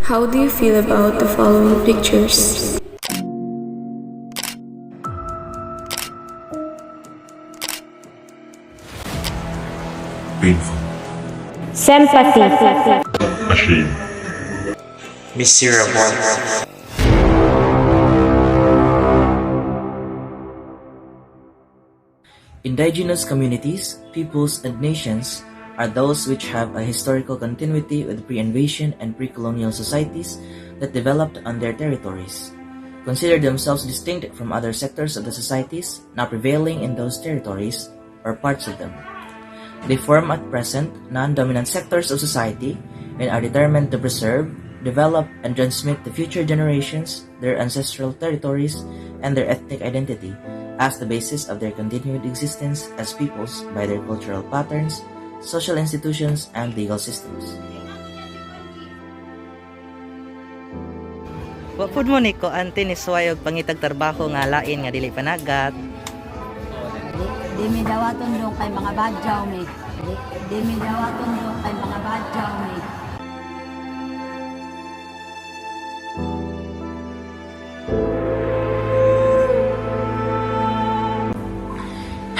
How do you feel about the following pictures? Painful. Sympathy. Ashamed. Miserable. Indigenous communities, peoples, and nations are those which have a historical continuity with pre-invasion and pre-colonial societies that developed on their territories, consider themselves distinct from other sectors of the societies now prevailing in those territories or parts of them. They form at present non-dominant sectors of society and are determined to preserve, develop, and transmit to future generations their ancestral territories and their ethnic identity as the basis of their continued existence as peoples by their cultural patterns, social institutions, and legal systems. Wa pud mo ni ko ante ni suwayog pangitag trabaho nga lain nga dili panagat. Di mi dawaton do kay mga badyaw mi. Di mi dawaton do kay mga badyaw mi.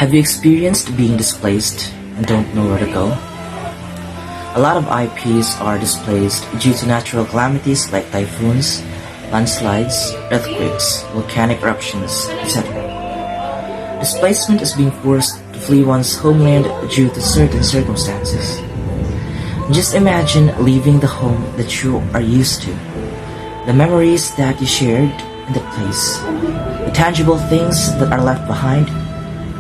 Have you experienced being displaced and don't know where to go? A lot of IPs are displaced due to natural calamities like typhoons, landslides, earthquakes, volcanic eruptions, etc. Displacement is being forced to flee one's homeland due to certain circumstances. Just imagine leaving the home that you are used to, the memories that you shared in that place, the tangible things that are left behind.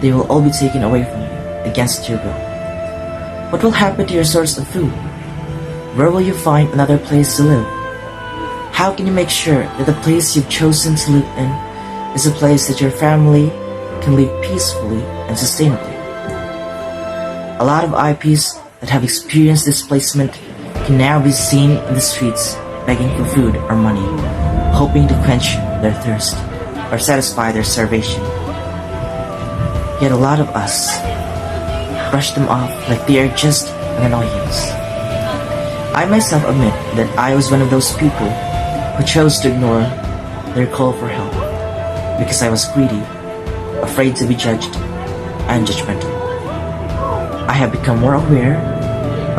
They will all be taken away from you against your will. What will happen to your source of food? Where will you find another place to live? How can you make sure that the place you've chosen to live in is a place that your family can live peacefully and sustainably? A lot of IPs that have experienced displacement can now be seen in the streets begging for food or money, hoping to quench their thirst or satisfy their starvation. Yet a lot of us brush them off like they are just an annoyance. I myself admit that I was one of those people who chose to ignore their call for help because I was greedy, afraid to be judged, and judgmental. I have become more aware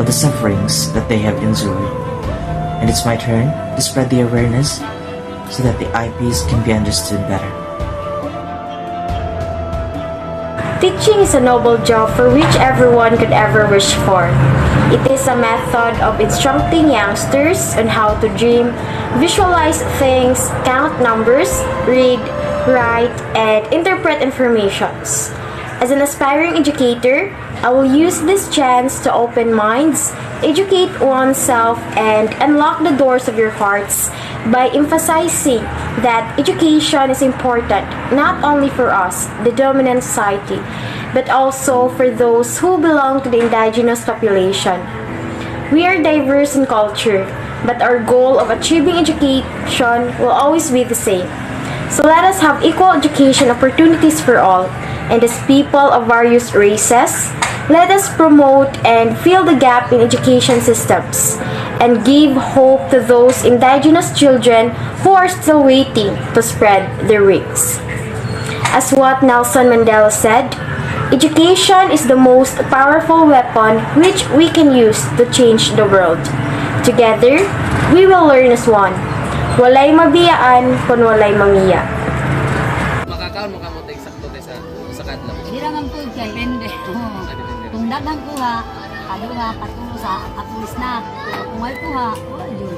of the sufferings that they have endured, and it's my turn to spread the awareness so that the IPs can be understood better. Teaching is a noble job for which everyone could ever wish for. It is a method of instructing youngsters on how to dream, visualize things, count numbers, read, write, and interpret informations. As an aspiring educator, I will use this chance to open minds, educate oneself, and unlock the doors of your hearts by emphasizing that education is important not only for us, the dominant society, but also for those who belong to the indigenous population. We are diverse in culture, but our goal of achieving education will always be the same. So let us have equal education opportunities for all, and as people of various races, let us promote and fill the gap in education systems and give hope to those indigenous children who are still waiting to spread their wings. As what Nelson Mandela said, education is the most powerful weapon which we can use to change the world. Together, we will learn as one. Walay mabiyaan kun walay mangiya. Makakaon mo kamot eksakto sa kadlaw. Di naman po kay depende. Kung daghang kuha, kaduha patulo sa katulis na. Kung ay kuha, wala yun.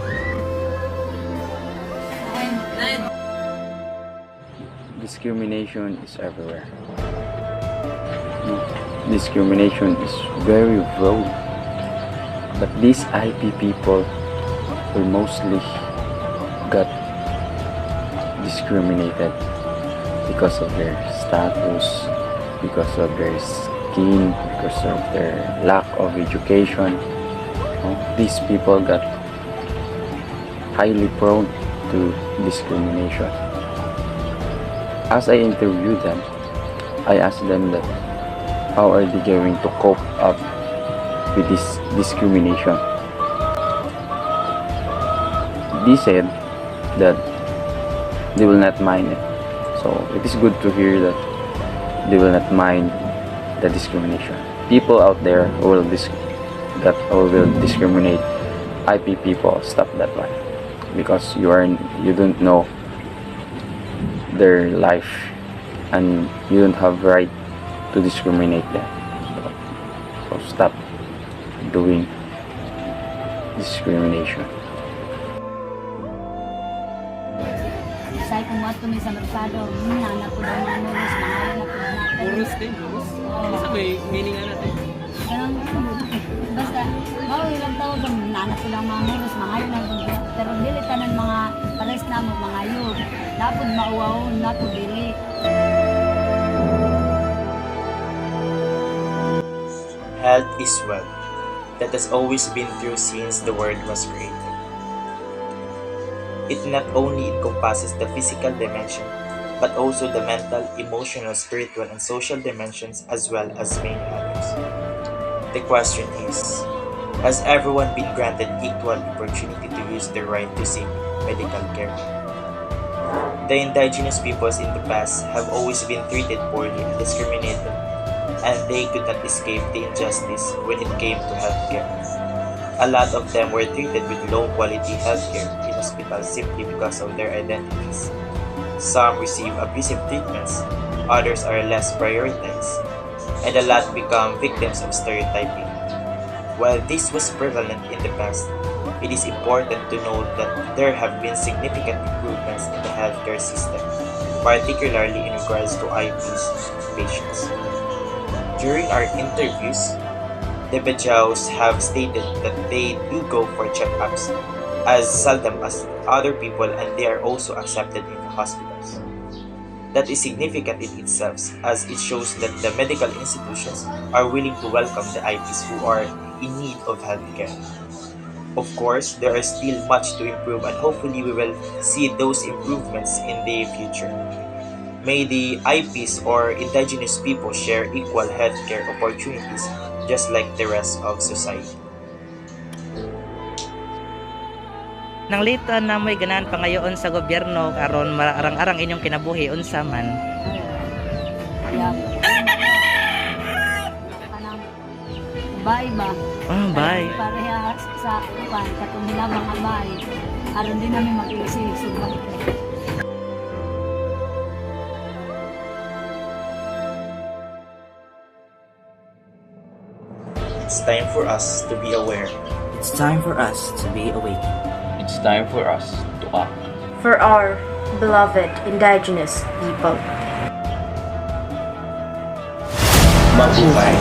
Discrimination is everywhere. Discrimination is very broad. But these IP people will mostly got discriminated because of their status, because of their skin, because of their lack of education. These people got highly prone to discrimination. As I interviewed them, I asked them that how are they going to cope up with this discrimination. they said that they will not mind it. So it is good to hear that they will not mind the discrimination. People out there who will discriminate IP people, stop that one, because you don't know their life and you don't have right to discriminate them. So stop doing discrimination. Say kung ato may sa merkado, na po daw mga nulos, mga na po natin. Urus din, urus. Isa may meaning na natin. Ganun, basta, ilang taon kung nanak ko lang mga nulos, mga yun lang, pero dili tanan mga pares na mo, mga yun. Napod mauwaon, napod dili. Health is wealth. That has always been true since the world was created. It not only encompasses the physical dimension, but also the mental, emotional, spiritual, and social dimensions, as well as many others. The question is, has everyone been granted equal opportunity to use their right to seek medical care? The indigenous peoples in the past have always been treated poorly and discriminated, and they could not escape the injustice when it came to healthcare. A lot of them were treated with low-quality healthcare in hospitals simply because of their identities. Some receive abusive treatments, others are less prioritized, and a lot become victims of stereotyping. While this was prevalent in the past, it is important to note that there have been significant improvements in the healthcare system, particularly in regards to IPs patients. During our interviews, the Bajaus have stated that they do go for checkups as seldom as other people, and they are also accepted in the hospitals. That is significant in itself, as it shows that the medical institutions are willing to welcome the IPs who are in need of healthcare. Of course, there is still much to improve, and hopefully we will see those improvements in the future. May the IPs or indigenous people share equal healthcare opportunities just like the rest of society. Nang litan na mo'y ganahan pangayoon sa gobyerno aron marang-arang inyong kinabuhi unsa man. Kaya, kanang, bye ba? Bye. Pareha sa kupan, katong hilabang nga bye. Aron din namin mag-iisig, subang. It's time for us to be aware. It's time for us to be awakened. It's time for us to act. For our beloved indigenous people. Mabuhay!